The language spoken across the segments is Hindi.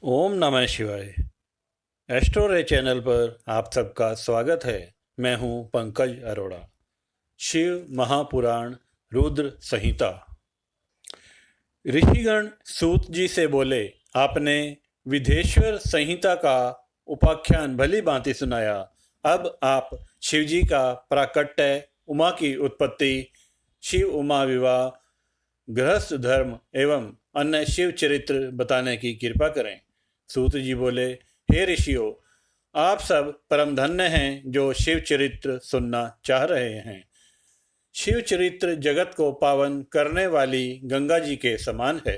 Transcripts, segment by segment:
ओम नमः शिवाय। एस्ट्रो रे चैनल पर आप सबका स्वागत है। मैं हूं पंकज अरोड़ा। शिव महापुराण रुद्र संहिता। ऋषिगण सूत जी से बोले, आपने विधेश्वर संहिता का उपाख्यान भली भांति सुनाया। अब आप शिवजी का प्राकट्य, उमा की उत्पत्ति, शिव उमा विवाह, गृहस्थ धर्म एवं अन्य शिव चरित्र बताने की कृपा करें। सूत जी बोले, हे ऋषियों, आप सब परम धन्य हैं जो शिव चरित्र सुनना चाह रहे हैं। शिव चरित्र जगत को पावन करने वाली गंगा जी के समान है।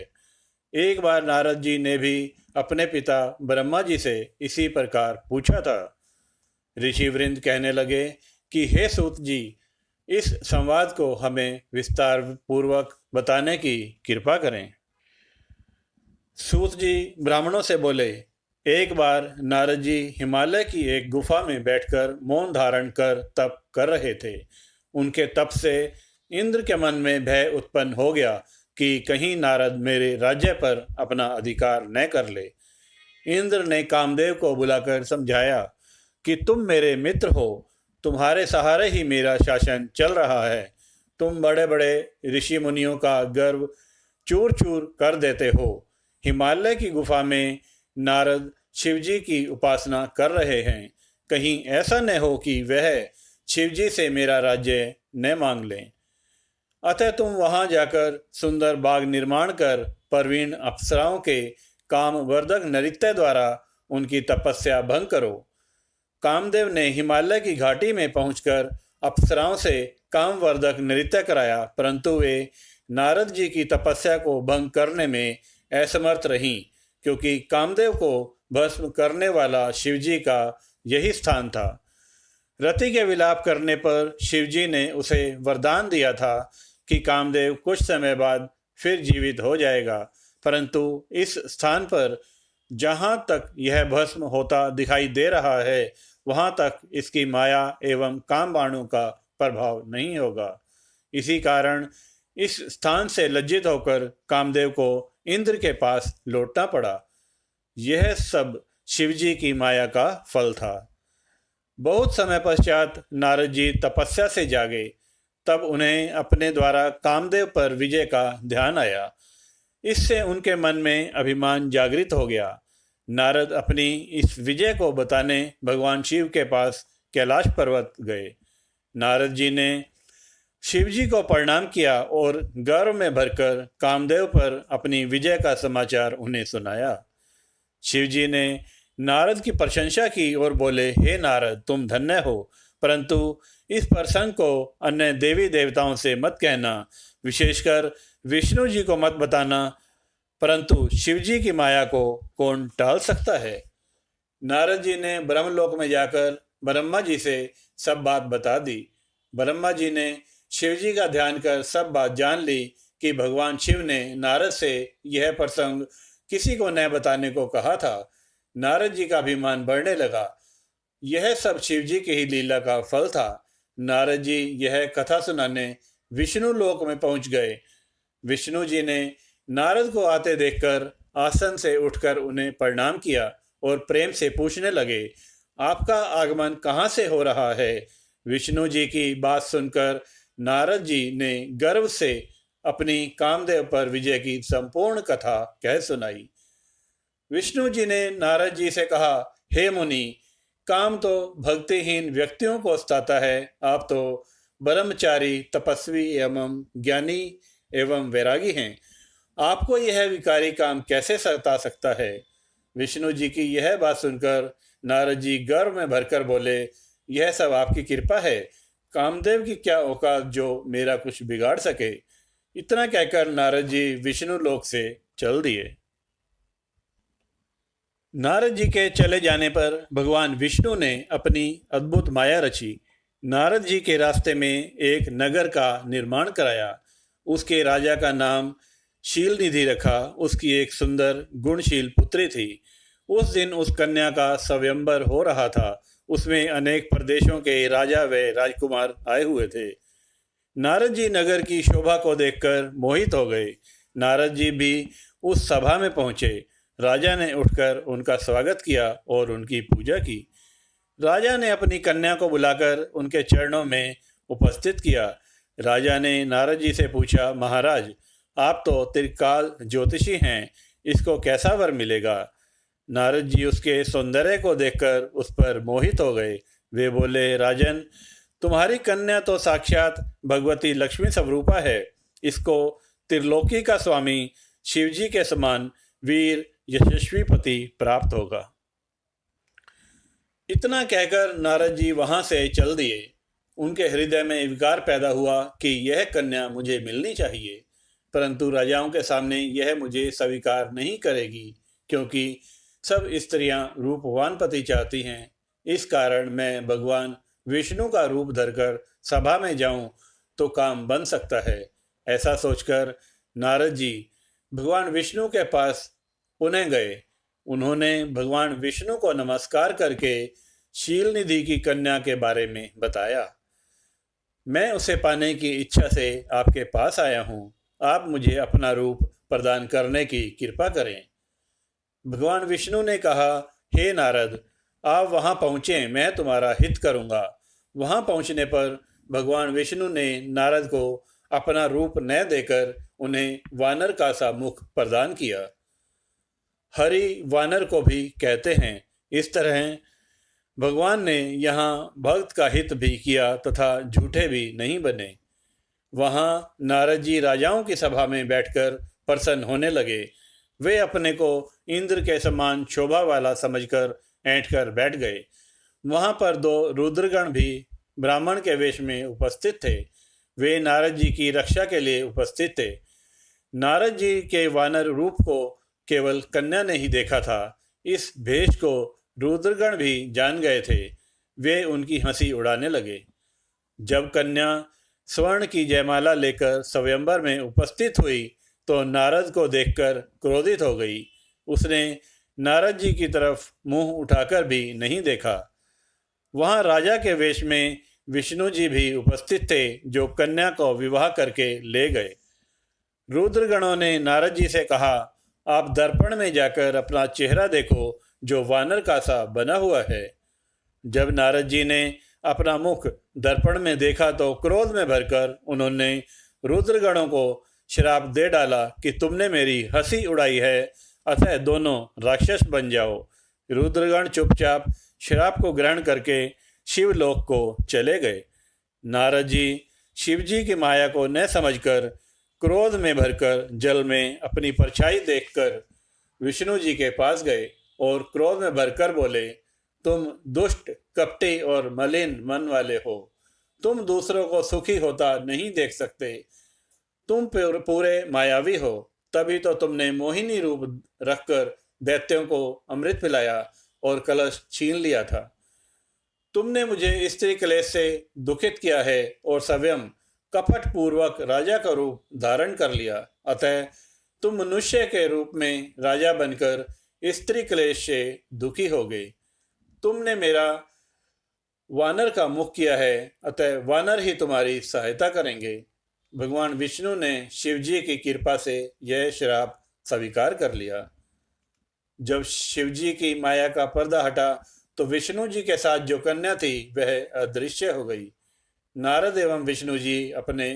एक बार नारद जी ने भी अपने पिता ब्रह्मा जी से इसी प्रकार पूछा था। ऋषि वृंद कहने लगे कि हे सूत जी, इस संवाद को हमें विस्तार पूर्वक बताने की कृपा करें। सूत जी ब्राह्मणों से बोले, एक बार नारद जी हिमालय की एक गुफा में बैठकर मौन धारण कर तप कर रहे थे। उनके तप से इंद्र के मन में भय उत्पन्न हो गया कि कहीं नारद मेरे राज्य पर अपना अधिकार न कर ले। इंद्र ने कामदेव को बुलाकर समझाया कि तुम मेरे मित्र हो, तुम्हारे सहारे ही मेरा शासन चल रहा है। तुम बड़े बड़े ऋषि मुनियों का गर्व चूर चूर कर देते हो। हिमालय की गुफा में नारद शिवजी की उपासना कर रहे हैं। कहीं ऐसा न हो कि वह शिवजी से मेरा राज्य न मांग लें। अतः तुम वहां जाकर सुंदर बाग निर्माण कर प्रवीण अप्सराओं के कामवर्धक नृत्य द्वारा उनकी तपस्या भंग करो। कामदेव ने हिमालय की घाटी में पहुंचकर अप्सराओं से कामवर्धक नृत्य कराया, परंतु वे नारद जी की तपस्या को भंग करने में असमर्थ रहीं, क्योंकि कामदेव को भस्म करने वाला शिवजी का यही स्थान था। रति के विलाप करने पर शिवजी ने उसे वरदान दिया था कि कामदेव कुछ समय बाद फिर जीवित हो जाएगा, परंतु इस स्थान पर जहाँ तक यह भस्म होता दिखाई दे रहा है, वहाँ तक इसकी माया एवं कामबाणों का प्रभाव नहीं होगा। इसी कारण इस स्थान से लज्जित होकर कामदेव को इंद्र के पास लौटना पड़ा। यह सब शिवजी की माया का फल था। बहुत समय पश्चात नारद जी तपस्या से जागे। तब उन्हें अपने द्वारा कामदेव पर विजय का ध्यान आया। इससे उनके मन में अभिमान जागृत हो गया। नारद अपनी इस विजय को बताने भगवान शिव के पास कैलाश पर्वत गए। नारद जी ने शिवजी को प्रणाम किया और गर्व में भरकर कामदेव पर अपनी विजय का समाचार उन्हें सुनाया। शिवजी ने नारद की प्रशंसा की और बोले, हे नारद, तुम धन्य हो, परंतु इस प्रसंग को अन्य देवी देवताओं से मत कहना, विशेषकर विष्णु जी को मत बताना, परंतु शिवजी की माया को कौन टाल सकता है। नारद जी ने ब्रह्मलोक में जाकर ब्रह्मा जी से सब बात बता दी। ब्रह्मा जी ने शिवजी का ध्यान कर सब बात जान ली कि भगवान शिव ने नारद से यह प्रसंग किसी को न बताने को कहा था। नारद जी का अभिमान बढ़ने लगा। यह सब शिवजी की ही लीला का फल था। नारद जी यह कथा सुनाने विष्णु लोक में पहुंच गए। विष्णु जी ने नारद को आते देखकर आसन से उठकर उन्हें प्रणाम किया और प्रेम से पूछने लगे, आपका आगमन कहाँ से हो रहा है। विष्णु जी की बात सुनकर नारद जी ने गर्व से अपनी कामदेव पर विजय की संपूर्ण कथा कह सुनाई। विष्णु जी ने नारद जी से कहा, हे मुनि, काम तो भक्तिहीन व्यक्तियों को सताता है। आप तो ब्रह्मचारी, तपस्वी एवं ज्ञानी एवं वैरागी हैं। आपको यह विकारी काम कैसे सता सकता है। विष्णु जी की यह बात सुनकर नारद जी गर्व में भरकर बोले, यह सब आपकी कृपा है। कामदेव की क्या औकात जो मेरा कुछ बिगाड़ सके। इतना कहकर नारद जी विष्णु लोक से चल दिए। नारद जी के चले जाने पर भगवान विष्णु ने अपनी अद्भुत माया रची। नारद जी के रास्ते में एक नगर का निर्माण कराया। उसके राजा का नाम शीलनिधि रखा। उसकी एक सुंदर गुणशील पुत्री थी। उस दिन उस कन्या का स्वयंवर हो रहा था। उसमें अनेक प्रदेशों के राजा व राजकुमार आए हुए थे। नारद जी नगर की शोभा को देखकर मोहित हो गए। नारद जी भी उस सभा में पहुंचे। राजा ने उठकर उनका स्वागत किया और उनकी पूजा की। राजा ने अपनी कन्या को बुलाकर उनके चरणों में उपस्थित किया। राजा ने नारद जी से पूछा, महाराज, आप तो त्रिकाल ज्योतिषी हैं, इसको कैसा वर मिलेगा? नारद जी उसके सौंदर्य को देखकर उस पर मोहित हो गए। वे बोले, राजन, तुम्हारी कन्या तो साक्षात भगवती लक्ष्मी स्वरूपा है। इसको त्रिलोकी का स्वामी शिवजी के समान वीर यशस्वी पति प्राप्त होगा। इतना कहकर नारद जी वहां से चल दिए। उनके हृदय में विकार पैदा हुआ कि यह कन्या मुझे मिलनी चाहिए, परंतु राजाओं के सामने यह मुझे स्वीकार नहीं करेगी, क्योंकि सब स्त्रियां रूपवान पति चाहती हैं। इस कारण मैं भगवान विष्णु का रूप धरकर सभा में जाऊं तो काम बन सकता है। ऐसा सोचकर नारद जी भगवान विष्णु के पास पुनः गए। उन्होंने भगवान विष्णु को नमस्कार करके शील निधि की कन्या के बारे में बताया। मैं उसे पाने की इच्छा से आपके पास आया हूँ। आप मुझे अपना रूप प्रदान करने की कृपा करें। भगवान विष्णु ने कहा, हे नारद, आप वहां पहुंचे, मैं तुम्हारा हित करूंगा। वहां पहुंचने पर भगवान विष्णु ने नारद को अपना रूप न देकर उन्हें वानर का सा मुख प्रदान किया। हरि वानर को भी कहते हैं। इस तरह भगवान ने यहाँ भक्त का हित भी किया तथा झूठे भी नहीं बने। वहाँ नारद जी राजाओं की सभा में बैठकर प्रसन्न होने लगे। वे अपने को इंद्र के समान शोभा वाला समझकर ऐंठकर बैठ गए। वहाँ पर 2 रुद्रगण भी ब्राह्मण के वेश में उपस्थित थे। वे नारद जी की रक्षा के लिए उपस्थित थे। नारद जी के वानर रूप को केवल कन्या ने ही देखा था। इस भेष को रुद्रगण भी जान गए थे। वे उनकी हंसी उड़ाने लगे। जब कन्या स्वर्ण की जयमाला लेकर स्वयंवर में उपस्थित हुई तो नारद को देखकर क्रोधित हो गई। उसने नारद जी की तरफ मुंह उठाकर भी नहीं देखा। वहां राजा के वेश में विष्णु जी भी उपस्थित थे, जो कन्या को विवाह करके ले गए। रुद्रगणों ने नारद जी से कहा, आप दर्पण में जाकर अपना चेहरा देखो, जो वानर का सा बना हुआ है। जब नारद जी ने अपना मुख दर्पण में देखा तो क्रोध में भरकर उन्होंने रुद्रगणों को श्राप दे डाला कि तुमने मेरी हंसी उड़ाई है, अतः दोनों राक्षस बन जाओ। रुद्रगण चुपचाप श्राप को ग्रहण करके शिवलोक को चले गए। नारद जी शिव जी की माया को न समझकर क्रोध में भरकर जल में अपनी परछाई देखकर विष्णु जी के पास गए और क्रोध में भरकर बोले, तुम दुष्ट, कपटी और मलिन मन वाले हो। तुम दूसरों को सुखी होता नहीं देख सकते। तुम पूरे मायावी हो। तभी तो तुमने मोहिनी रूप रखकर दैत्यों को अमृत पिलाया और कलश छीन लिया था। तुमने मुझे स्त्री क्लेश से दुखित किया है और स्वयं कपट पूर्वक राजा का रूप धारण कर लिया। अतः तुम मनुष्य के रूप में राजा बनकर स्त्री क्लेश से दुखी हो गए। तुमने मेरा वानर का मुख किया है, अतः वानर ही तुम्हारी सहायता करेंगे। भगवान विष्णु ने शिव जी की कृपा से यह श्राप स्वीकार कर लिया। जब शिव जी की माया का पर्दा हटा तो विष्णु जी के साथ जो कन्या थी वह अदृश्य हो गई। नारद एवं विष्णु जी अपने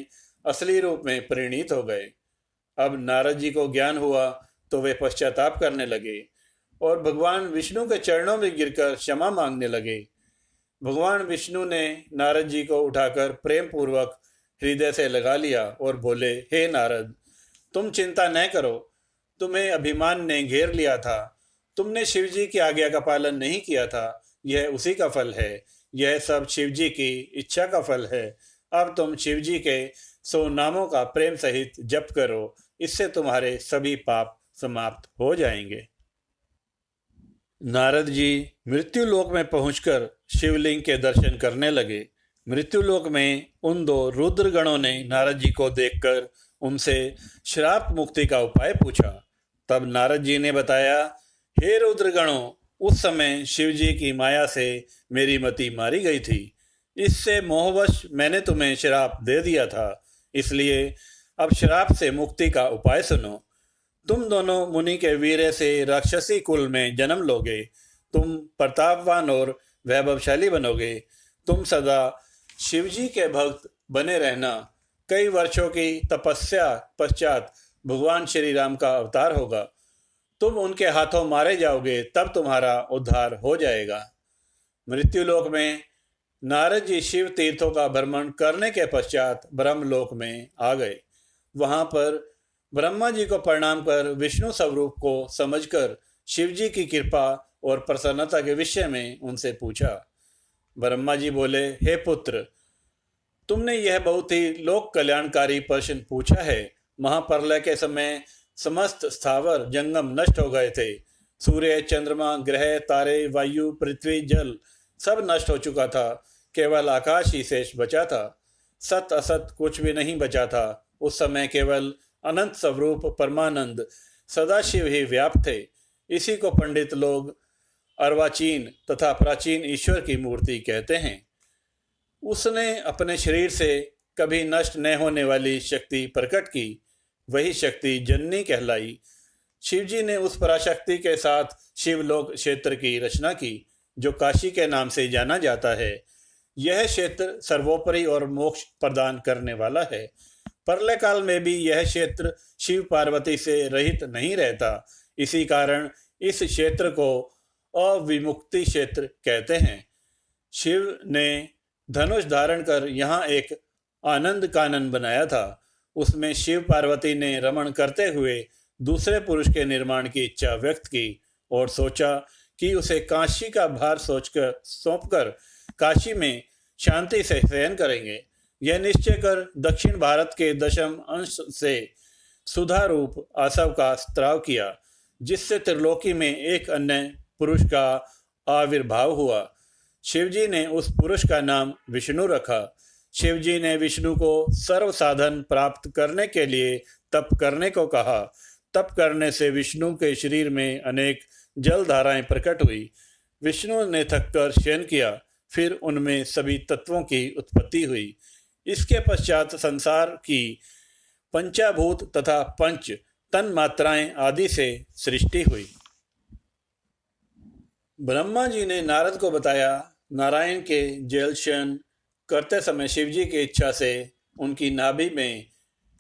असली रूप में परिणीत हो गए। अब नारद जी को ज्ञान हुआ तो वे पश्चाताप करने लगे और भगवान विष्णु के चरणों में गिरकर क्षमा मांगने लगे। भगवान विष्णु ने नारद जी को उठाकर प्रेम पूर्वक हृदय से लगा लिया और बोले, हे नारद, तुम चिंता न करो। तुम्हें अभिमान ने घेर लिया था। तुमने शिव जी की आज्ञा का पालन नहीं किया था। यह उसी का फल है। यह सब शिव जी की इच्छा का फल है। अब तुम शिव जी के 100 नामों का प्रेम सहित जप करो। इससे तुम्हारे सभी पाप समाप्त हो जाएंगे। नारद जी मृत्युलोक में पहुंचकर शिवलिंग के दर्शन करने लगे। मृत्युलोक में उन 2 रुद्रगणों ने नारद जी को देखकर उनसे श्राप मुक्ति का उपाय पूछा। तब नारद जी ने बताया, हे रुद्रगणों, उस समय शिव जी की माया से मेरी मति मारी गई थी। इससे मोहवश मैंने तुम्हें श्राप दे दिया था। इसलिए अब श्राप से मुक्ति का उपाय सुनो। तुम दोनों मुनि के वीर्य से राक्षसी कुल में जन्म लोगे। तुम प्रतापवान और वैभवशाली बनोगे। तुम सदा शिवजी के भक्त बने रहना। कई वर्षों की तपस्या पश्चात भगवान श्री राम का अवतार होगा। तुम उनके हाथों मारे जाओगे, तब तुम्हारा उद्धार हो जाएगा। मृत्युलोक में नारद जी शिव तीर्थों का भ्रमण करने के पश्चात ब्रह्मलोक में आ गए। वहां पर ब्रह्मा जी को प्रणाम कर विष्णु स्वरूप को समझकर शिव जी की कृपा और प्रसन्नता के विषय में उनसे पूछा। ब्रह्मा जी बोले, हे पुत्र, तुमने यह बहुत ही लोक कल्याणकारी प्रश्न पूछा है। महाप्रलय के समय समस्त स्थावर जंगम नष्ट हो गए थे। सूर्य, चंद्रमा, ग्रह, तारे, वायु, पृथ्वी, जल सब नष्ट हो चुका था। केवल आकाश ही शेष बचा था। सत असत कुछ भी नहीं बचा था। उस समय केवल अनंत स्वरूप परमानंद सदाशिव ही व्याप्त थे। इसी को पंडित लोग अर्वाचीन तथा प्राचीन ईश्वर की मूर्ति कहते हैं। उसने अपने शरीर से कभी नष्ट न होने वाली शक्ति प्रकट की। वही शक्ति जननी कहलाई। शिवजी ने उस पराशक्ति के साथ शिवलोक क्षेत्र की रचना की, जो काशी के नाम से जाना जाता है। यह क्षेत्र सर्वोपरि और मोक्ष प्रदान करने वाला है। प्रलय काल में भी यह क्षेत्र शिव पार्वती से रहित नहीं रहता। इसी कारण इस क्षेत्र को अविमुक्ति क्षेत्र कहते हैं। शिव ने धनुष धारण कर यहाँ एक आनंद कानन बनाया था। उसमें शिव पार्वती ने रमण करते हुए दूसरे पुरुष के निर्माण की इच्छा व्यक्त की और सोचा कि उसे काशी का भार सौंपकर काशी में शांति से शयन करेंगे। यह निश्चय कर दक्षिण भारत के दशम अंश से सुधा रूप आसव का स्त्राव किया, जिससे त्रिलोकी में एक अन्य पुरुष का आविर्भाव हुआ। शिवजी ने उस पुरुष का नाम विष्णु रखा। शिवजी ने विष्णु को सर्व साधन प्राप्त करने के लिए तप करने को कहा। तप करने से विष्णु के शरीर में अनेक जल धाराएं प्रकट हुई। विष्णु ने थककर शयन किया, फिर उनमें सभी तत्वों की उत्पत्ति हुई। इसके पश्चात संसार की पंचाभूत तथा पंच तन मात्राएं आदि से सृष्टि हुई। ब्रह्मा जी ने नारद को बताया, नारायण के जलशयन करते समय शिवजी की इच्छा से उनकी नाभि में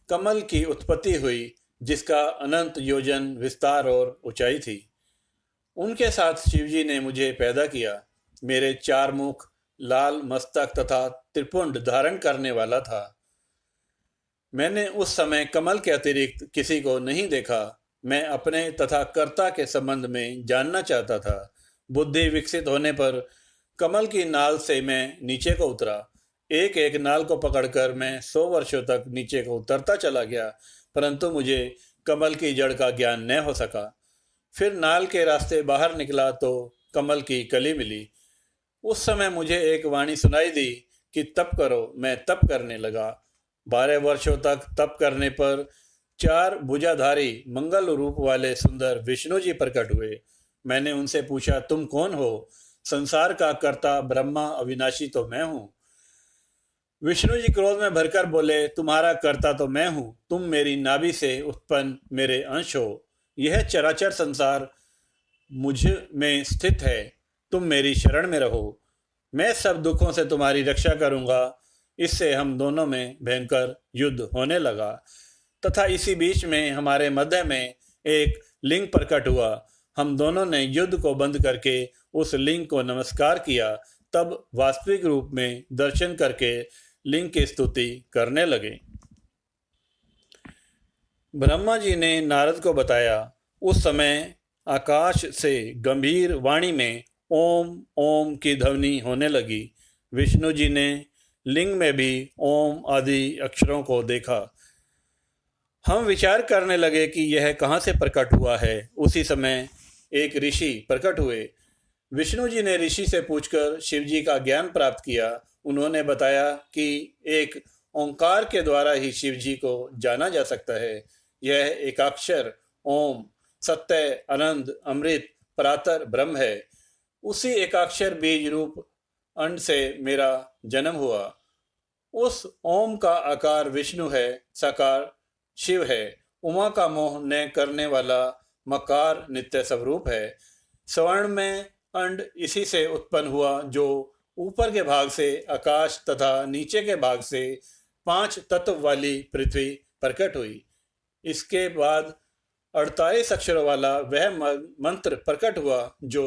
कमल की उत्पत्ति हुई, जिसका अनंत योजन विस्तार और ऊंचाई थी। उनके साथ शिवजी ने मुझे पैदा किया। मेरे चार मुख, लाल मस्तक तथा त्रिपुंड धारण करने वाला था। मैंने उस समय कमल के अतिरिक्त किसी को नहीं देखा। मैं अपने तथा कर्ता के संबंध में जानना चाहता था। बुद्धि विकसित होने पर कमल की नाल से मैं नीचे को उतरा। एक एक नाल को पकड़कर मैं 100 वर्षों तक नीचे को उतरता चला गया, परंतु मुझे कमल की जड़ का ज्ञान न हो सका। फिर नाल के रास्ते बाहर निकला तो कमल की कली मिली। उस समय मुझे एक वाणी सुनाई दी कि तप करो। मैं तप करने लगा। 12 वर्षों तक तप करने पर 4 भुजाधारी मंगल रूप वाले सुंदर विष्णु जी प्रकट हुए। मैंने उनसे पूछा, तुम कौन हो? संसार का कर्ता ब्रह्मा अविनाशी तो मैं हूँ। विष्णु जी क्रोध में भरकर बोले, तुम्हारा कर्ता तो मैं हूँ। तुम मेरी नाभि से उत्पन्न मेरे अंश हो। यह चराचर संसार मुझ में स्थित है। तुम मेरी शरण में रहो। मैं सब दुखों से तुम्हारी रक्षा करूंगा। इससे हम दोनों में भयंकर युद्ध होने लगा तथा इसी बीच में हमारे मध्य में एक लिंग प्रकट हुआ। हम दोनों ने युद्ध को बंद करके उस लिंग को नमस्कार किया। तब वास्तविक रूप में दर्शन करके लिंग की स्तुति करने लगे। ब्रह्मा जी ने नारद को बताया। उस समय आकाश से गंभीर वाणी में ओम ओम की ध्वनि होने लगी। विष्णु जी ने लिंग में भी ओम आदि अक्षरों को देखा। हम विचार करने लगे कि यह कहाँ से प्रकट हुआ है। उसी समय एक ऋषि प्रकट हुए। विष्णु जी ने ऋषि से पूछकर शिव जी का ज्ञान प्राप्त किया। उन्होंने बताया कि एक ओंकार के द्वारा ही शिव जी को जाना जा सकता है। यह एकाक्षर ओम सत्य आनंद अमृत परातर ब्रह्म है। उसी एकाक्षर बीज रूप अंड से मेरा जन्म हुआ। उस ओम का आकार विष्णु है, साकार शिव है उमा का मोह न करने वाला मकार नित्य स्वरूप है। स्वर्ण में अंड इसी से उत्पन्न हुआ जो ऊपर के भाग से आकाश तथा नीचे के भाग से 5 तत्व वाली पृथ्वी प्रकट हुई। इसके बाद 48 अक्षरों वाला वह मंत्र प्रकट हुआ जो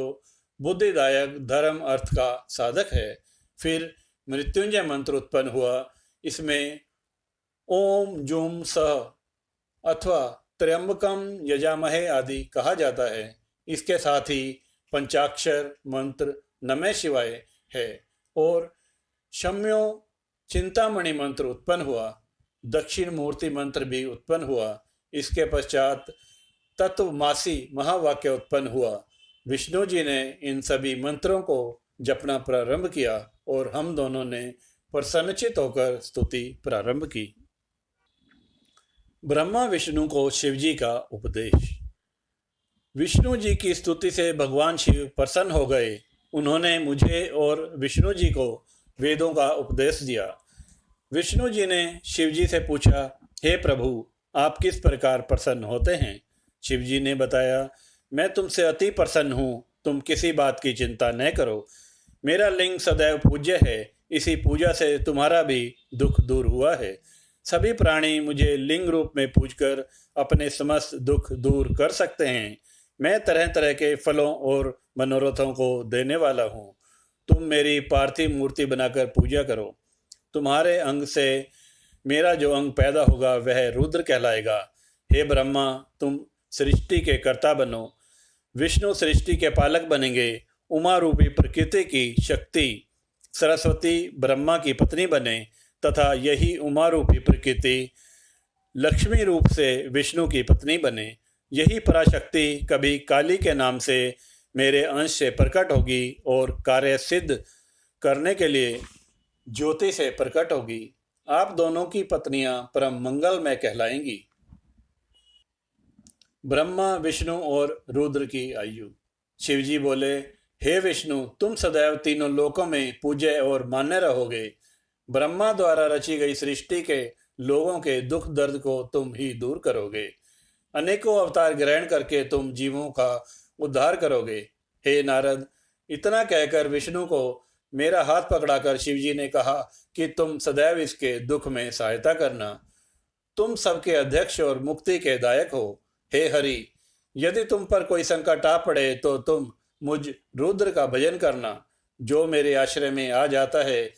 बुद्धिदायक धर्म अर्थ का साधक है। फिर मृत्युंजय मंत्र उत्पन्न हुआ। इसमें ओम जुम सह अथवा त्र्यंबकम यजामहे आदि कहा जाता है। इसके साथ ही पंचाक्षर मंत्र नमः शिवाय है और शम्यो चिंतामणि मंत्र उत्पन्न हुआ। दक्षिण मूर्ति मंत्र भी उत्पन्न हुआ। इसके पश्चात तत्वमासी महावाक्य उत्पन्न हुआ। विष्णु जी ने इन सभी मंत्रों को जपना प्रारंभ किया और हम दोनों ने प्रसन्नचित होकर स्तुति प्रारंभ की। ब्रह्मा विष्णु को शिव जी का उपदेश। विष्णु जी की स्तुति से भगवान शिव प्रसन्न हो गए। उन्होंने मुझे और विष्णु जी को वेदों का उपदेश दिया। विष्णु जी ने शिव जी से पूछा, हे प्रभु, आप किस प्रकार प्रसन्न होते हैं? शिव जी ने बताया, मैं तुमसे अति प्रसन्न हूँ, तुम किसी बात की चिंता न करो। मेरा लिंग सदैव पूज्य है, इसी पूजा से तुम्हारा भी दुख दूर हुआ है। सभी प्राणी मुझे लिंग रूप में पूजकर अपने समस्त दुख दूर कर सकते हैं। मैं तरह तरह के फलों और मनोरथों को देने वाला हूँ। तुम मेरी पार्थिव मूर्ति बनाकर पूजा करो। तुम्हारे अंग से मेरा जो अंग पैदा होगा वह रुद्र कहलाएगा। हे ब्रह्मा, तुम सृष्टि के कर्ता बनो। विष्णु सृष्टि के पालक बनेंगे। उमा रूपी प्रकृति की शक्ति सरस्वती ब्रह्मा की पत्नी बने तथा यही उमा रूपी प्रकृति लक्ष्मी रूप से विष्णु की पत्नी बने। यही पराशक्ति कभी काली के नाम से मेरे अंश से प्रकट होगी और कार्य सिद्ध करने के लिए ज्योति से प्रकट होगी। आप दोनों की पत्नियां परम मंगलमय कहलाएंगी। ब्रह्मा विष्णु और रुद्र की आयु। शिवजी बोले, हे विष्णु, तुम सदैव तीनों लोकों में पूज्य और मान्य रहोगे। ब्रह्मा द्वारा रची गई सृष्टि के लोगों के दुख दर्द को तुम ही दूर करोगे। अनेकों अवतार ग्रहण करके तुम जीवों का उद्धार करोगे। हे नारद, इतना कहकर विष्णु को मेरा हाथ पकड़ाकर शिवजी ने कहा कि तुम सदैव इसके दुख में सहायता करना। तुम सबके अध्यक्ष और मुक्ति के दायक हो। हे हरि, यदि तुम पर कोई संकट आ पड़े तो तुम मुझ रुद्र का भजन करना। जो मेरे आश्रय में आ जाता है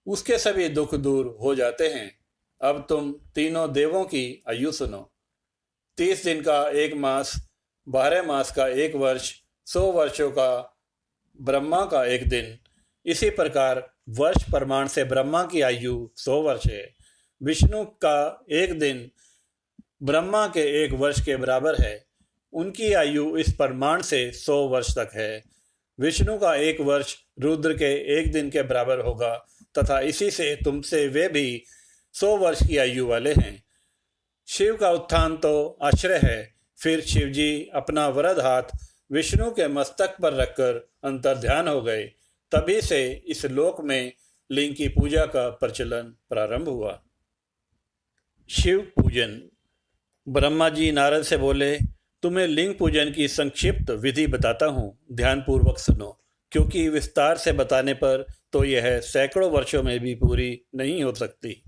उसके सभी दुख दूर हो जाते हैं। अब तुम तीनों देवों की आयु सुनो। 30 दिन का 1 मास, 12 मास का 1 वर्ष, 100 वर्षों का ब्रह्मा का 1 दिन। इसी प्रकार वर्ष प्रमाण से ब्रह्मा की आयु 100 वर्ष है। विष्णु का 1 दिन ब्रह्मा के 1 वर्ष के बराबर है। उनकी आयु इस प्रमाण से 100 वर्ष तक है। विष्णु का 1 वर्ष रुद्र के 1 दिन के बराबर होगा तथा इसी से तुमसे वे भी 100 वर्ष की आयु वाले हैं। शिव का उत्थान तो आश्रय है। फिर शिवजी अपना वरद हाथ विष्णु के मस्तक पर रखकर अंतर्ध्यान हो गए। तभी से इस लोक में लिंग की पूजा का प्रचलन प्रारंभ हुआ। शिव पूजन। ब्रह्मा जी नारद से बोले, तुम्हें लिंग पूजन की संक्षिप्त विधि बताता हूँ, ध्यानपूर्वक सुनो, क्योंकि विस्तार से बताने पर तो यह सैकड़ों वर्षों में भी पूरी नहीं हो सकती।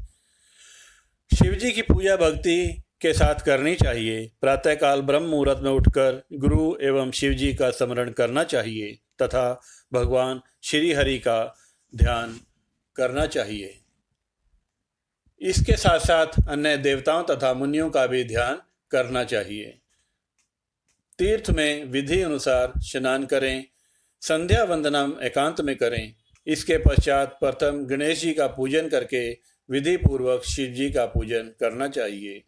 शिवजी की पूजा भक्ति के साथ करनी चाहिए। प्रातःकाल ब्रह्म मुहूर्त में उठकर गुरु एवं शिवजी का स्मरण करना चाहिए तथा भगवान श्री हरि का ध्यान करना चाहिए। इसके साथ साथ अन्य देवताओं तथा मुनियों का भी ध्यान करना चाहिए। तीर्थ में विधि अनुसार स्नान करें। संध्या वंदना एकांत में करें। इसके पश्चात प्रथम गणेश जी का पूजन करके विधि पूर्वक शिव जी का पूजन करना चाहिए।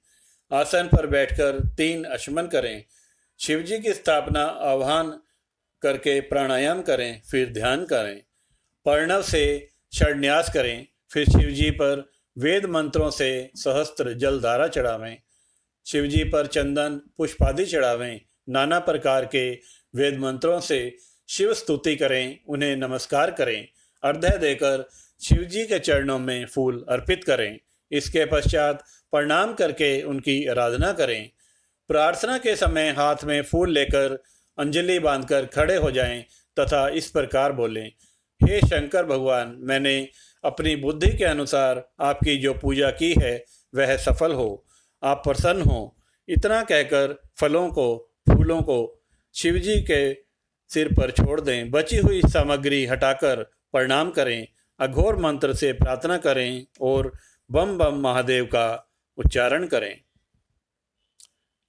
आसन पर बैठकर 3 अश्मन करें। शिव जी की स्थापना आह्वान करके प्राणायाम करें, फिर ध्यान करें। प्रणव से षड्न्यास करें, फिर शिव जी पर वेद मंत्रों से सहस्त्र जलधारा चढ़ावें। शिव जी पर चंदन पुष्पादि चढ़ावें। नाना प्रकार के वेद मंत्रों से शिव स्तुति करें, उन्हें नमस्कार करें। अर्घ्य देकर शिव जी के चरणों में फूल अर्पित करें। इसके पश्चात प्रणाम करके उनकी आराधना करें। प्रार्थना के समय हाथ में फूल लेकर अंजलि बांधकर खड़े हो जाएं तथा इस प्रकार बोलें, हे शंकर भगवान, मैंने अपनी बुद्धि के अनुसार आपकी जो पूजा की है वह सफल हो, आप प्रसन्न हो। इतना कहकर फलों को, फूलों को शिवजी के सिर पर छोड़ दें। बची हुई सामग्री हटाकर प्रणाम करें, अघोर मंत्र से प्रार्थना करें और बम बम महादेव का उच्चारण करें।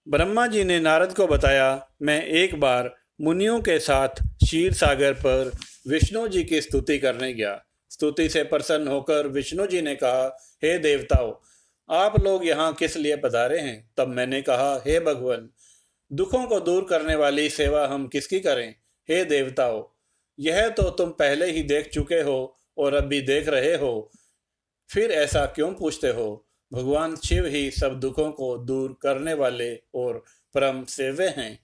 ब्रह्मा जी ने नारद को बताया, मैं एक बार मुनियों के साथ क्षीर सागर पर विष्णु जी की स्तुति करने गया। स्तुति से प्रसन्न होकर विष्णु जी ने कहा, हे देवताओं, आप लोग यहाँ किस लिए पधारे हैं? तब मैंने कहा, हे भगवान, दुखों को दूर करने वाली सेवा हम किसकी करें? हे देवताओं, यह तो तुम पहले ही देख चुके हो और अब भी देख रहे हो, फिर ऐसा क्यों पूछते हो? भगवान शिव ही सब दुखों को दूर करने वाले और परम सेव्य हैं।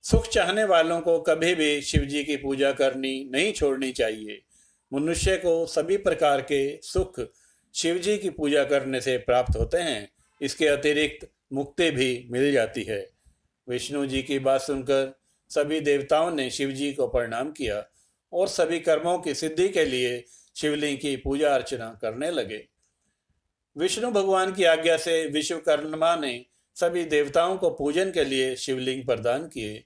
सुख चाहने वालों को कभी भी शिव जी की पूजा करनी नहीं छोड़नी चाहिए। मनुष्य को सभी प्रकार के सुख शिव जी की पूजा करने से प्राप्त होते हैं। इसके अतिरिक्त मुक्ति भी मिल जाती है। विष्णु जी की बात सुनकर सभी देवताओं ने शिव जी को प्रणाम किया और सभी कर्मों की सिद्धि के लिए शिवलिंग की पूजा अर्चना करने लगे। विष्णु भगवान की आज्ञा से विश्वकर्मा ने सभी देवताओं को पूजन के लिए शिवलिंग प्रदान किए।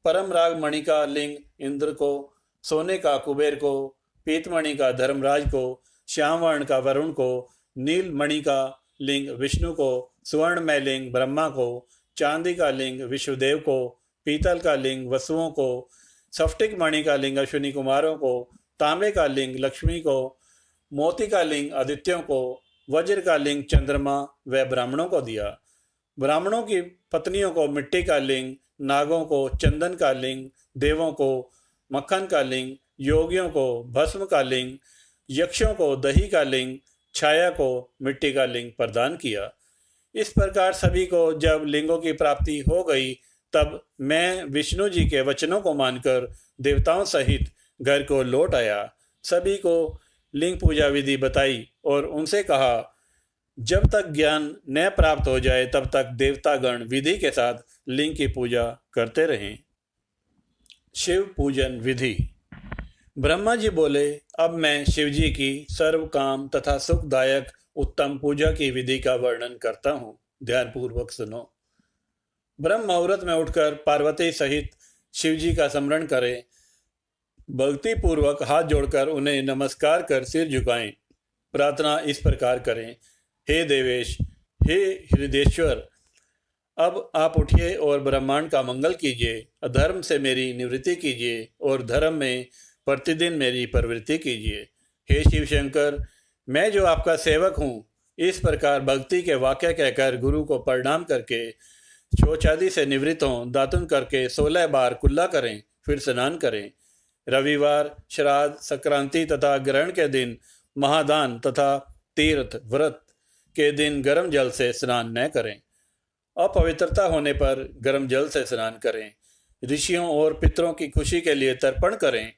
परम राग मणि का लिंग इंद्र को, सोने का कुबेर को, पीतमणि का धर्मराज को, श्याम वर्ण का वरुण को, नील मणि का लिंग विष्णु को, स्वर्ण में लिंग ब्रह्मा को, चांदी का लिंग विष्णुदेव को, पीतल का लिंग वसुओं को, स्फटिक मणि का लिंग अश्विनी कुमारों को, तांबे का लिंग लक्ष्मी को, मोती का लिंग आदित्यों को, वज्र का लिंग चंद्रमा व ब्राह्मणों को दिया। ब्राह्मणों की पत्नियों को मिट्टी का लिंग, नागों को चंदन का लिंग, देवों को मक्खन का लिंग, योगियों को भस्म का लिंग, यक्षों को दही का लिंग, छाया को मिट्टी का लिंग प्रदान किया। इस प्रकार सभी को जब लिंगों की प्राप्ति हो गई, तब मैं विष्णु जी के वचनों को मानकर देवताओं सहित घर को लौट आया। सभी को लिंग पूजा विधि बताई और उनसे कहा, जब तक ज्ञान न प्राप्त हो जाए तब तक देवतागण विधि के साथ लिंग की पूजा करते रहें। शिव पूजन विधि। ब्रह्मा जी बोले, अब मैं शिव जी की सर्व काम तथा सुखदायक उत्तम पूजा की विधि का वर्णन करता हूँ, ध्यानपूर्वक सुनो। ब्रह्म मुहूर्त में उठकर पार्वती सहित शिव जी का स्मरण करें। भक्ति पूर्वक हाथ जोड़कर उन्हें नमस्कार कर सिर झुकाएं। प्रार्थना इस प्रकार करें, हे देवेश, हे हृदयेश्वर, अब आप उठिए और ब्रह्मांड का मंगल कीजिए। अधर्म से मेरी निवृत्ति कीजिए और धर्म में प्रतिदिन मेरी प्रवृत्ति कीजिए। हे शिव शंकर, मैं जो आपका सेवक हूँ, इस प्रकार भक्ति के वाक्य कहकर गुरु को प्रणाम करके शौच आदि से निवृत्त हों। दातुन करके 16 बार कुल्ला करें, फिर स्नान करें। रविवार, श्राद्ध, संक्रांति तथा ग्रहण के दिन महादान तथा तीर्थ व्रत के दिन गर्म जल से स्नान न करें। अपवित्रता होने पर गर्म जल से स्नान करें। ऋषियों और पितरों की खुशी के लिए तर्पण करें।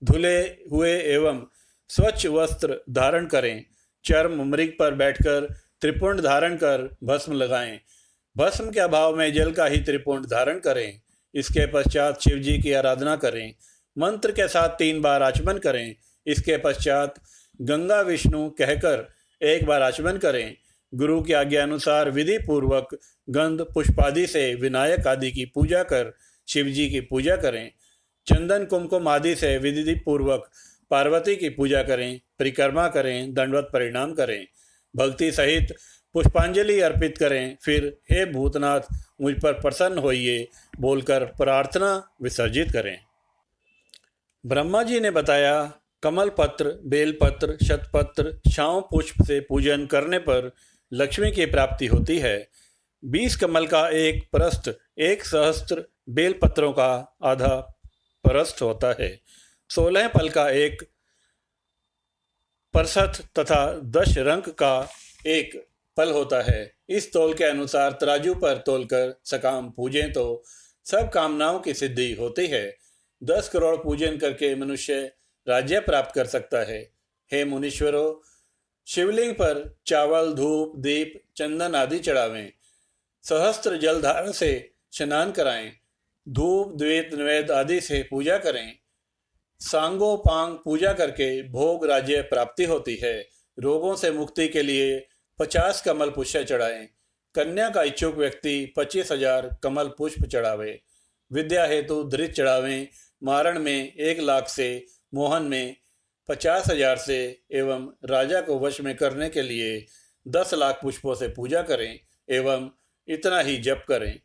धुले हुए एवं स्वच्छ वस्त्र धारण करें। चर्म मृग पर बैठकर त्रिपुंड धारण कर भस्म लगाएं। भस्म के अभाव में जल का ही त्रिपुंड धारण करें। इसके पश्चात शिव जी की आराधना करें। मंत्र के साथ 3 बार आचमन करें। इसके पश्चात गंगा विष्णु कहकर 1 बार आचमन करें। गुरु की आज्ञा अनुसार विधि पूर्वक गंध पुष्पादि से विनायक आदि की पूजा कर शिव जी की पूजा करें। चंदन कुमकुम आदि से विधि पूर्वक पार्वती की पूजा करें। परिक्रमा करें, दंडवत परिणाम करें, भक्ति सहित पुष्पांजलि अर्पित करें। फिर हे भूतनाथ, मुझ पर प्रसन्न होइए बोलकर प्रार्थना विसर्जित करें। ब्रह्मा जी ने बताया, कमल पत्र, बेलपत्र, शतपत्र, शाव पुष्प से पूजन करने पर लक्ष्मी की प्राप्ति होती है। 20 कमल का एक परस्त 1 सहस्त्र बेलपत्रों का आधा परस्त होता है। 16 फल का एक परसथ तथा 10 रंग का एक फल होता है। इस तौल के अनुसार तराजू पर तोलकर सकाम पूजें तो सब कामनाओं की सिद्धि होती है। 10 करोड़ पूजन करके मनुष्य राज्य प्राप्त कर सकता है। हे मुनीश्वरों, शिवलिंग पर चावल, धूप, दीप, चंदन आदि चढ़ावें। सहस्त्र जलधारा से स्नान कराएं। धूप, द्वैत, नैवेद्य आदि से पूजा करें। सांगो पांग पूजा करके भोग राज्य प्राप्ति होती है। रोगों से मुक्ति के लिए 50 कमल पुष्प चढ़ाएं। कन्या का इच्छुक व्यक्ति 25,000 कमल पुष्प चढ़ावे। विद्या हेतु धृत चढ़ावें। मारण में 1,00,000 से, मोहन में 50,000 से एवं राजा को वश में करने के लिए 10,00,000 पुष्पों से पूजा करें एवं इतना ही जप करें।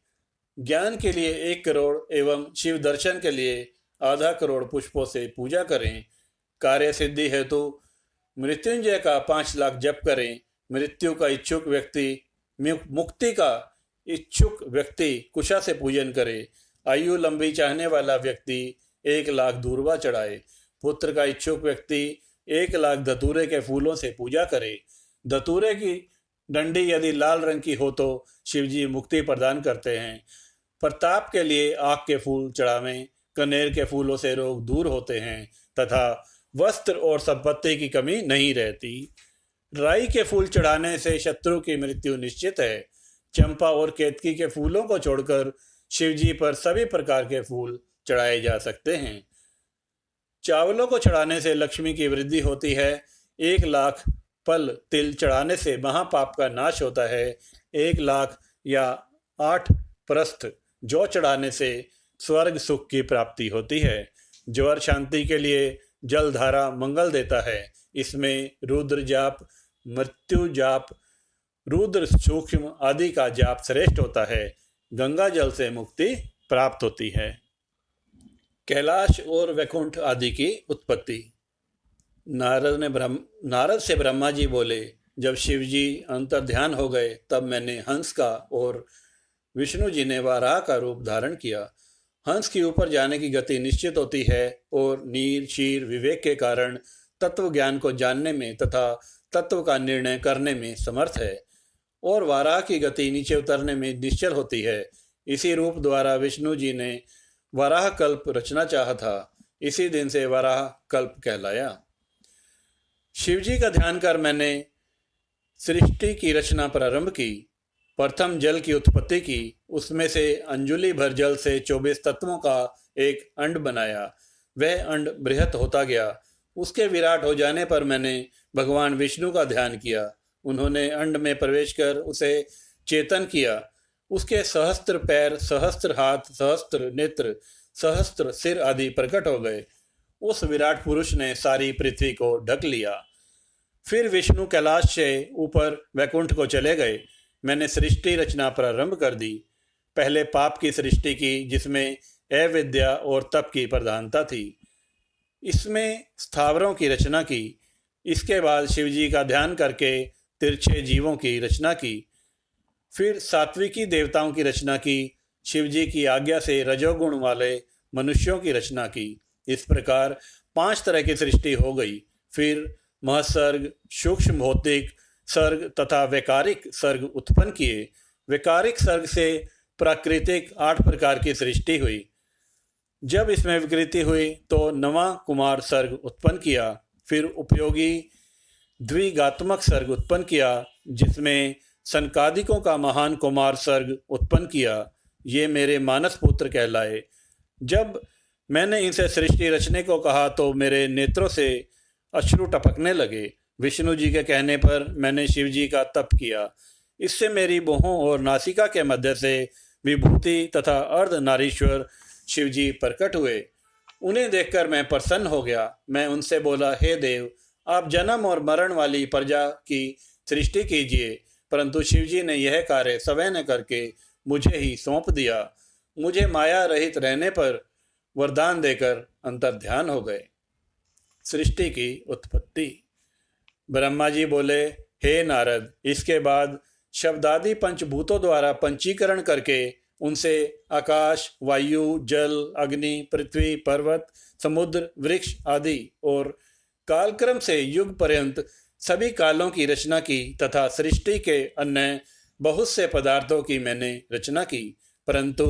ज्ञान के लिए 1 करोड़ एवं शिव दर्शन के लिए आधा करोड़ पुष्पों से पूजा करें। कार्य सिद्धि हेतु मृत्युंजय का 5,00,000 जप करें। मृत्यु का इच्छुक व्यक्ति, मुक्ति का इच्छुक व्यक्ति कुशा से पूजन करे। आयु लंबी चाहने वाला व्यक्ति 1,00,000 दूर्वा चढ़ाए। पुत्र का इच्छुक व्यक्ति 1,00,000 धतूरे के फूलों से पूजा करे। धतूरे की डंडी यदि लाल रंग की हो तो शिवजी मुक्ति प्रदान करते हैं। प्रताप के लिए आक के फूल चढ़ावें। कनेर के फूलों से रोग दूर होते हैं तथा वस्त्र और संपत्ति की कमी नहीं रहती। राई के फूल चढ़ाने से शत्रु की मृत्यु निश्चित है। चंपा और केतकी के फूलों को छोड़कर शिवजी पर सभी प्रकार के फूल चढ़ाए जा सकते हैं। चावलों को चढ़ाने से लक्ष्मी की वृद्धि होती है। 1,00,000 पल तिल चढ़ाने से महापाप का नाश होता है। 1,00,000 या 8 प्रस्थ जौ चढ़ाने से स्वर्ग सुख की प्राप्ति होती है। ज्वर शांति के लिए जलधारा मंगल देता है। इसमें रुद्र जाप, मृत्यु जाप, रुद्र सूक्ष्म आदि का जाप श्रेष्ठ होता है। गंगा जल से मुक्ति प्राप्त होती है। कैलाश और वैकुंठ आदि की उत्पत्ति। नारद से ब्रह्मा जी बोले, जब शिव जी अंतर्ध्यान हो गए तब मैंने हंस का और विष्णु जी ने वाराह का रूप धारण किया। हंस की ऊपर जाने की गति निश्चित होती है और नीर शीर विवेक के कारण तत्व ज्ञान को जानने में तथा तत्व का निर्णय करने में समर्थ है। और वाराह की गति नीचे उतरने में निश्चल होती है। इसी रूप द्वारा विष्णु जी ने वराह कल्प रचना चाहा था। इसी दिन से वराह कल्प कहलाया। शिवजी का ध्यान कर मैंने सृष्टि की रचना प्रारंभ की। प्रथम जल की उत्पत्ति की। उसमें से अंजुलि भर जल से 24 तत्वों का एक अंड बनाया। वह अंड बृहत होता गया। उसके विराट हो जाने पर मैंने भगवान विष्णु का ध्यान किया। उन्होंने अंड में प्रवेश कर उसे चेतन किया। उसके सहस्त्र पैर, सहस्त्र हाथ, सहस्त्र नेत्र, सहस्त्र सिर आदि प्रकट हो गए। उस विराट पुरुष ने सारी पृथ्वी को ढक लिया। फिर विष्णु कैलाश से ऊपर वैकुंठ को चले गए। मैंने सृष्टि रचना प्रारंभ कर दी। पहले पाप की सृष्टि की, जिसमें अविद्या और तप की प्रधानता थी। इसमें स्थावरों की रचना की। इसके बाद शिवजी का ध्यान करके तिरछे जीवों की रचना की। फिर सात्विकी देवताओं की रचना की। शिवजी की आज्ञा से रजोगुण वाले मनुष्यों की रचना की। इस प्रकार 5 तरह की सृष्टि हो गई। फिर महसर्ग, सूक्ष्म भौतिक सर्ग तथा वैकारिक सर्ग उत्पन्न किए। वैकारिक सर्ग से प्राकृतिक 8 प्रकार की सृष्टि हुई। जब इसमें विकृति हुई तो नवा कुमार सर्ग उत्पन्न किया। फिर उपयोगी द्विगात्मक सर्ग उत्पन्न किया, जिसमें सनकादिकों का महान कुमार सर्ग उत्पन्न किया। ये मेरे मानस पुत्र कहलाए। जब मैंने इनसे सृष्टि रचने को कहा तो मेरे नेत्रों से अश्रु टपकने लगे। विष्णु जी के कहने पर मैंने शिव जी का तप किया। इससे मेरी भौहों और नासिका के मध्य से विभूति तथा अर्ध नारीश्वर शिव जी प्रकट हुए। उन्हें देखकर मैं प्रसन्न हो गया। मैं उनसे बोला, हे देव, आप जन्म और मरण वाली प्रजा की सृष्टि कीजिए। परंतु शिवजी ने यह कार्य स्वयं न करके मुझे ही सौंप दिया। मुझे माया रहित रहने पर वरदान देकर अंतर्ध्यान हो गए। सृष्टि की उत्पत्ति। ब्रह्मा जी बोले, हे नारद, इसके बाद शब्दादि पंचभूतों द्वारा पंचीकरण करके उनसे आकाश, वायु, जल, अग्नि, पृथ्वी, पर्वत, समुद्र, वृक्ष आदि और कालक्रम से युग पर्यंत सभी कालों की रचना की तथा सृष्टि के अन्य बहुत से पदार्थों की मैंने रचना की। परंतु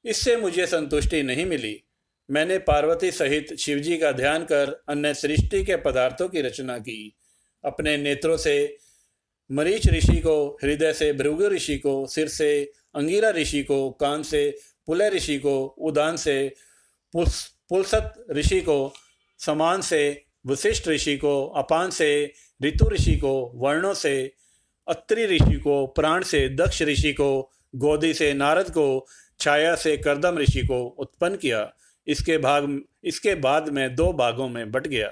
इससे मुझे संतुष्टि नहीं मिली। मैंने पार्वती सहित शिवजी का ध्यान कर अन्य सृष्टि के पदार्थों की रचना की। अपने नेत्रों से मरीच ऋषि को, हृदय से भृगु ऋषि को, सिर से अंगिरा ऋषि को, कान से पुलय ऋषि को, उदान से पुलसत ऋषि को, समान से वशिष्ठ ऋषि को, अपान से ऋतु ऋषि को, वर्णों से अत्रि ऋषि को, प्राण से दक्ष ऋषि को, गोदी से नारद को, छाया से कर्दम ऋषि को उत्पन्न किया। इसके बाद में 2 भागों में बट गया।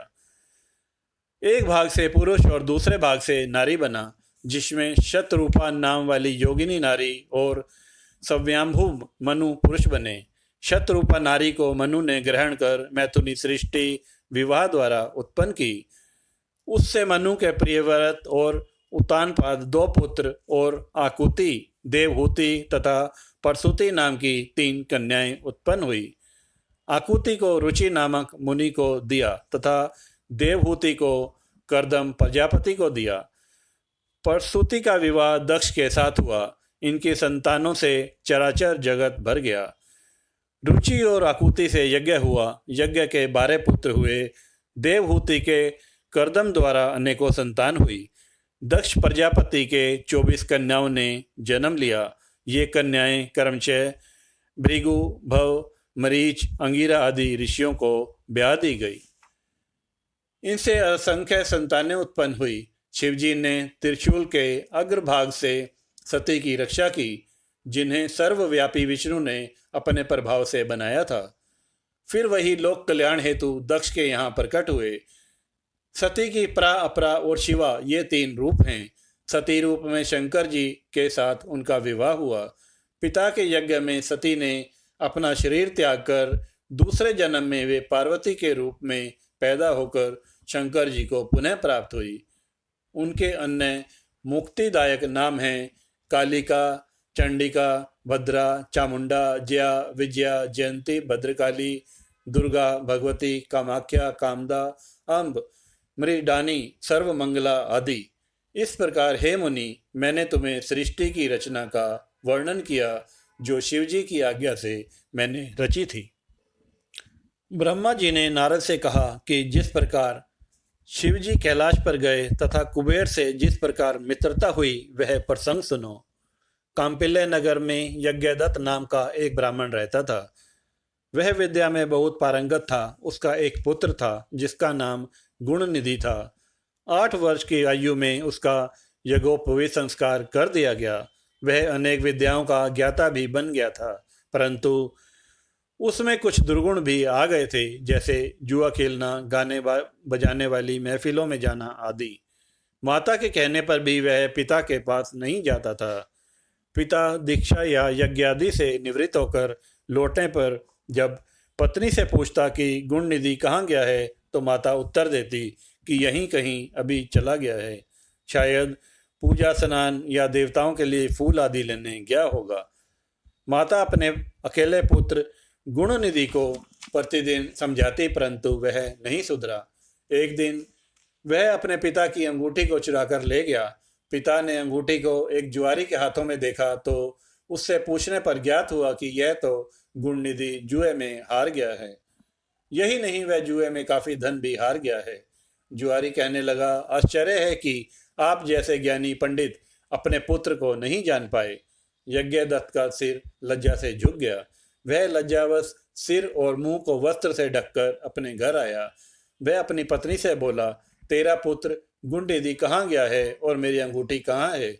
एक भाग से पुरुष और दूसरे भाग से नारी बना, जिसमें शतरूपा नाम वाली योगिनी नारी और सव्यांभू मनु पुरुष बने। शतरूपा नारी को मनु ने ग्रहण कर मैथुनी सृष्टि विवाह द्वारा उत्पन्न की। उससे मनु के प्रियव्रत और उतानपाद 2 पुत्र और आकुति, देवहूति तथा परसुति नाम की 3 कन्याएं उत्पन्न हुई। आकुति को रुचि नामक मुनि को दिया तथा देवहूति को कर्दम प्रजापति को दिया। परसुति का विवाह दक्ष के साथ हुआ। इनकी संतानों से चराचर जगत भर गया। रुचि और आकुति से यज्ञ हुआ। यज्ञ के 12 पुत्र हुए। देवहूति के कर्दम द्वारा अनेकों संतान हुई। दक्ष प्रजापति के 24 कन्याओं ने जन्म लिया। ये कन्याएं कर्मचय, भृगु, भव, मरीच, अंगिरा आदि ऋषियों को ब्याह दी गई। इनसे असंख्य संतानें उत्पन्न हुई। शिवजी ने त्रिशूल के अग्रभाग से सती की रक्षा की, जिन्हें सर्वव्यापी विष्णु ने अपने प्रभाव से बनाया था। फिर वही लोक कल्याण हेतु दक्ष के यहाँ प्रकट हुए। सती की प्रा, अपरा और शिवा ये 3 रूप हैं। सती रूप में शंकर जी के साथ उनका विवाह हुआ। पिता के यज्ञ में सती ने अपना शरीर त्याग कर दूसरे जन्म में वे पार्वती के रूप में पैदा होकर शंकर जी को पुनः प्राप्त हुई। उनके अन्य मुक्तिदायक नाम हैं कालिका, चंडिका, भद्रा, चामुंडा, जया, विजया, जयंती, भद्रकाली, दुर्गा, भगवती, कामाख्या, कामदा, अम्ब, मृडानी, सर्वमंगला आदि। इस प्रकार हे मुनि, मैंने तुम्हें सृष्टि की रचना का वर्णन किया, जो शिवजी की आज्ञा से मैंने रची थी। ब्रह्मा जी ने नारद से कहा कि जिस प्रकार शिवजी कैलाश पर गए तथा कुबेर से जिस प्रकार मित्रता हुई, वह प्रसंग सुनो। कांपिल्य नगर में यज्ञदत्त नाम का एक ब्राह्मण रहता था। वह विद्या में बहुत पारंगत था। उसका एक पुत्र था जिसका नाम गुणनिधि था। 8 वर्ष की आयु में उसका यज्ञोपवीत संस्कार कर दिया गया। वह अनेक विद्याओं का ज्ञाता भी बन गया था, परंतु उसमें कुछ दुर्गुण भी आ गए थे, जैसे जुआ खेलना, गाने बजाने वाली महफिलों में जाना आदि। माता के कहने पर भी वह पिता के पास नहीं जाता था। पिता दीक्षा या यज्ञ आदि से निवृत्त होकर लौटने पर जब पत्नी से पूछता कि गुणनिधि कहाँ गया है, तो माता उत्तर देती कि यहीं कहीं अभी चला गया है, शायद पूजा स्नान या देवताओं के लिए फूल आदि लेने गया होगा। माता अपने अकेले पुत्र गुणनिधि को प्रतिदिन समझाती, परंतु वह नहीं सुधरा। एक दिन वह अपने पिता की अंगूठी को चुराकर ले गया। पिता ने अंगूठी को एक जुआरी के हाथों में देखा तो उससे पूछने पर ज्ञात हुआ कि यह तो गुणनिधि जुए में हार गया है। यही नहीं, वह जुए में काफी धन भी हार गया है। जुआरी कहने लगा, आश्चर्य है कि आप जैसे ज्ञानी पंडित अपने पुत्र को नहीं जान पाए। यज्ञदत्त का सिर लज्जा से झुक गया। वह लज्जावश सिर और मुंह को वस्त्र से ढककर अपने घर आया। वह अपनी पत्नी से बोला, तेरा पुत्र गुणनिधि कहाँ गया है और मेरी अंगूठी कहाँ है?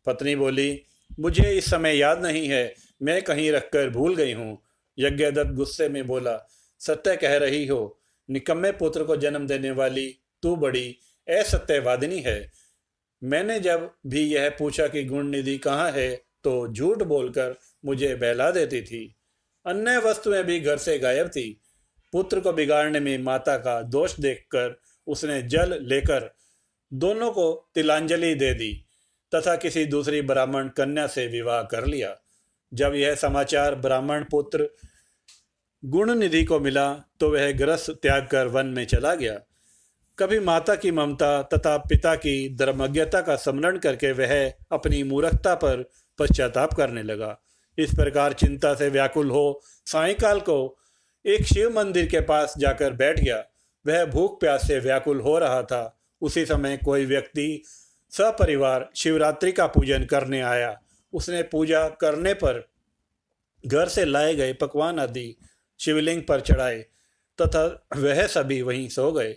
पत्नी बोली, मुझे इस समय याद नहीं है, मैं कहीं रखकर भूल गई हूँ। यज्ञदत्त गुस्से में बोला, सत्य कह रही हो। निकम्मे पुत्र को जन्म देने वाली तू बड़ी असत्यवादिनी है। मैंने जब भी यह पूछा कि गुणनिधि कहाँ है, तो झूठ बोलकर मुझे बहला देती थी। अन्य वस्तुएं भी घर से गायब थी। पुत्र को बिगाड़ने में माता का दोष देखकर उसने जल लेकर दोनों को तिलांजलि दे दी तथा किसी दूसरी ब्राह्मण कन्या से विवाह कर लिया। जब यह समाचार ब्राह्मण पुत्र गुणनिधि को मिला तो वह गृहस्थ त्याग कर वन में चला गया। कभी माता की ममता तथा पिता की धर्मज्ञता का स्मरण करके वह अपनी मूर्खता पर पश्चाताप करने लगा। इस प्रकार चिंता से व्याकुल हो सायंकाल को एक शिव मंदिर के पास जाकर बैठ गया। वह भूख प्यास से व्याकुल हो रहा था उसी समय कोई व्यक्ति सपरिवार शिवरात्रि का पूजन करने आया। उसने पूजा करने पर घर से लाए गए पकवान आदि शिवलिंग पर चढ़ाए तथा वह सभी वहीं सो गए।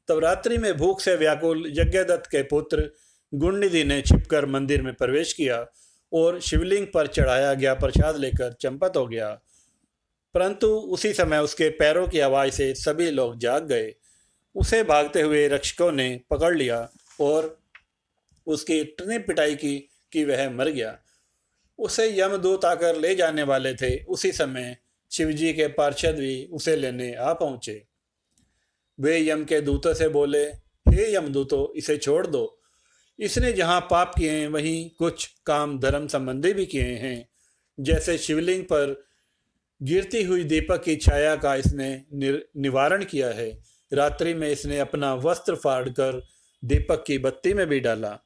तब रात्रि में भूख से व्याकुल यज्ञदत्त के पुत्र गुणनिधि ने छिपकर मंदिर में प्रवेश किया और शिवलिंग पर चढ़ाया गया प्रसाद लेकर चंपत हो गया। परंतु उसी समय उसके पैरों की आवाज़ से सभी लोग जाग गए। उसे भागते हुए रक्षकों ने पकड़ लिया और उसकी इतनी पिटाई की कि वह मर गया। उसे यमदूत आकर ले जाने वाले थे। उसी समय शिवजी के पार्षद भी उसे लेने आ पहुंचे। वे यम के दूतों से बोले, हे यमदूतों, इसे छोड़ दो। इसने जहाँ पाप किए हैं वहीं कुछ काम धर्म संबंधी भी किए हैं। जैसे शिवलिंग पर गिरती हुई दीपक की छाया का इसने निवारण किया है। रात्रि में इसने अपना वस्त्र फाड़कर दीपक की बत्ती में भी डाला।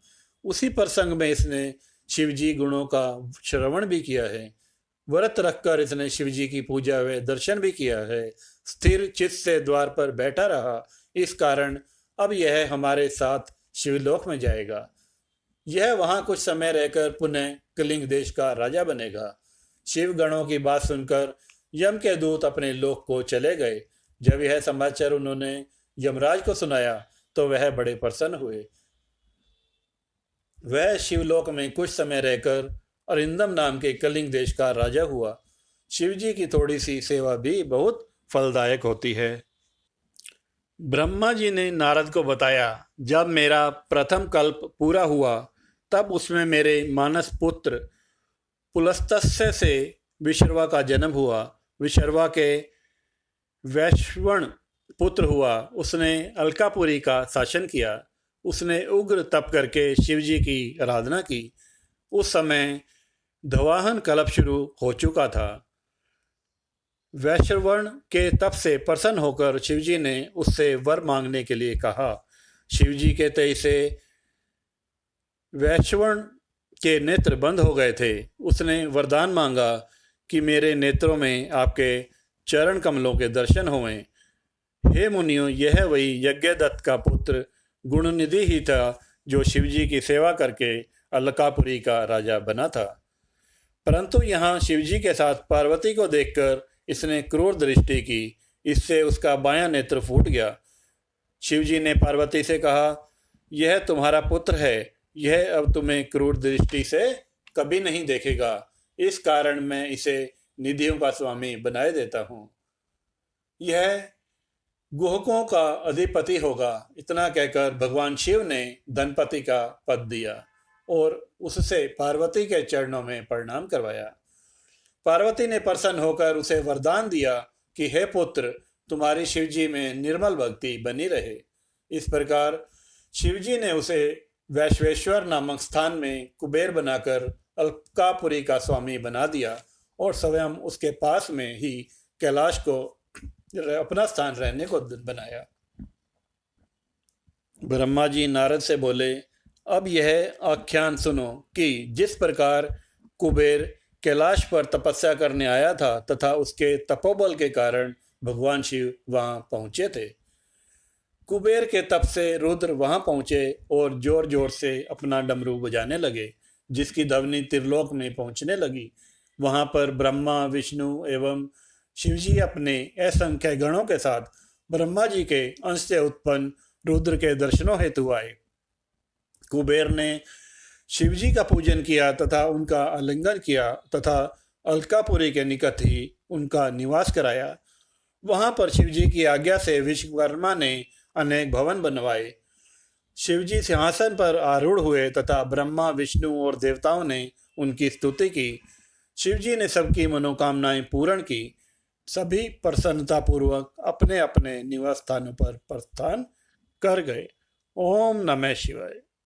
उसी प्रसंग में इसने शिवजी गुणों का श्रवण भी किया है। व्रत रखकर इसने शिवजी की पूजा व दर्शन भी किया है। स्थिर चित्त से द्वार पर बैठा रहा। इस कारण अब यह हमारे साथ शिवलोक में जाएगा। यह वहां कुछ समय रहकर पुनः कलिंग देश का राजा बनेगा। शिव गणों की बात सुनकर यम के दूत अपने लोक को चले गए। जब यह समाचार उन्होंने यमराज को सुनाया तो वह बड़े प्रसन्न हुए। वह शिवलोक में कुछ समय रहकर अरिंदम नाम के कलिंग देश का राजा हुआ। शिवजी की थोड़ी सी सेवा भी बहुत फलदायक होती है। ब्रह्मा जी ने नारद को बताया, जब मेरा प्रथम कल्प पूरा हुआ तब उसमें मेरे मानस पुत्र पुलस्त्य से विशर्वा का जन्म हुआ। विशर्वा के वैश्वण पुत्र हुआ। उसने अलकापुरी का शासन किया। उसने उग्र तप करके शिवजी की आराधना की। उस समय धवाहन कल्प शुरू हो चुका था। वैश्रवण के तप से प्रसन्न होकर शिवजी ने उससे वर मांगने के लिए कहा। शिवजी के तेज से वैश्रवण के नेत्र बंद हो गए थे। उसने वरदान मांगा कि मेरे नेत्रों में आपके चरण कमलों के दर्शन होवें। हे मुनियों, यह वही यज्ञदत्त का पुत्र गुणनिधि ही था जो शिवजी की सेवा करके अलकापुरी का राजा बना था। परंतु यहाँ शिवजी के साथ पार्वती को देखकर इसने क्रूर दृष्टि की। इससे उसका बायां नेत्र फूट गया। शिवजी ने पार्वती से कहा, यह तुम्हारा पुत्र है। यह अब तुम्हें क्रूर दृष्टि से कभी नहीं देखेगा। इस कारण मैं इसे निधियों का स्वामी बनाए देता हूँ। यह गुहकों का अधिपति होगा। इतना कहकर भगवान शिव ने धनपति का पद दिया और उससे पार्वती के चरणों में प्रणाम करवाया। पार्वती ने प्रसन्न होकर उसे वरदान दिया कि हे पुत्र, तुम्हारी शिवजी में निर्मल भक्ति बनी रहे। इस प्रकार शिवजी ने उसे वैश्वेश्वर नामक स्थान में कुबेर बनाकर अलकापुरी का स्वामी बना दिया और स्वयं उसके पास में ही कैलाश को अपना स्थान रहने को बनाया। ब्रह्मा जी नारद से बोले, अब यह आख्यान सुनो कि जिस प्रकार कुबेर कैलाश पर तपस्या करने आया था तथा उसके तपोबल के कारण भगवान शिव वहां पहुंचे थे। कुबेर के तप से रुद्र वहां पहुंचे और जोर जोर से अपना डमरू बजाने लगे, जिसकी ध्वनि त्रिलोक में पहुंचने लगी। वहां पर ब्रह्मा, विष्णु एवं शिवजी अपने असंख्य गणों के साथ ब्रह्मा जी के अंश से उत्पन्न रुद्र के दर्शनों हेतु आए। कुबेर ने शिवजी का पूजन किया तथा उनका आलिंगन किया तथा अलकापुरी के निकट ही उनका निवास कराया। वहां पर शिवजी की आज्ञा से विश्वकर्मा ने अनेक भवन बनवाए। शिवजी सिंहासन पर आरूढ़ हुए तथा ब्रह्मा, विष्णु और देवताओं ने उनकी स्तुति की। शिवजी ने सबकी मनोकामनाएं पूर्ण की। सभी प्रसन्नतापूर्वक अपने अपने निवास स्थानों पर प्रस्थान कर गए। ओम नमः शिवाय।